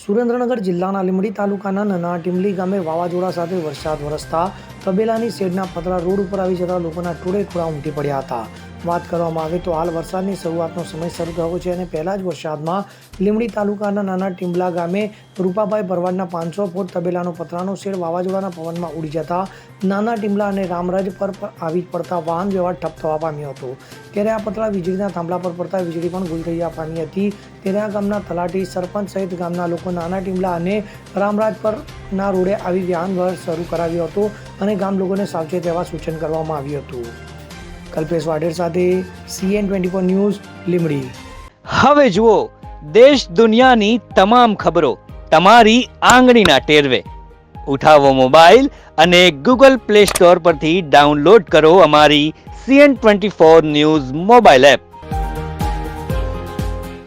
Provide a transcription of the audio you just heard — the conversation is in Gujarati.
સુરેન્દ્રનગર જિલ્લાના લીંબડી તાલુકાના નાના ટીમલી ગામે વાવાઝોડા સાથે વરસાદ વરસતા તબેલાની શેડના પતરા રોડ ઉપર આવી જતા લોકોના ટોળે ટોળા ઉમટી પડ્યા હતા. વાત કરવામાં આવે તો હાલ વરસાદની શરૂઆતનો સમય શરૂ થયો છે અને પહેલા જ વરસાદમાં લીંબડી તાલુકાના નાના ટીમલા ગામે રૂપાભાઈ ભરવાડના 500 ફૂટ તબેલાનો પતરાનો શેડ વાવાઝોડાના પવનમાં ઉડી જતા નાના ટીમલા અને રામરાજ પર આવી પડતા વાહન વ્યવહાર ઠપ થવા પામ્યો હતો. ત્યારે આ પતરા વીજળીના થાંભલા પર પડતા વીજળી પણ ગુલ થઈ પામી હતી. ત્યારે આ ગામના તલાટી, સરપંચ સહિત ગામના લોકો નાના ટીમલા અને રામરાજ પરના રોડે આવી વાહન વ્યવહાર શરૂ કરાવ્યો હતો અને ગામ લોકોને સાવચેત રહેવા સૂચન કરવામાં આવ્યું હતું. કલ્પેશ વાઢેર સાથે CN24 ન્યૂઝ લીંબડી. હવે જુઓ દેશ દુનિયાની તમામ ખબરો તમારી આંગળીના ટેરવે. ઉઠાવો મોબાઈલ અને Google Play Store પરથી ડાઉનલોડ કરો અમારી CN24 ન્યૂઝ મોબાઈલ એપ.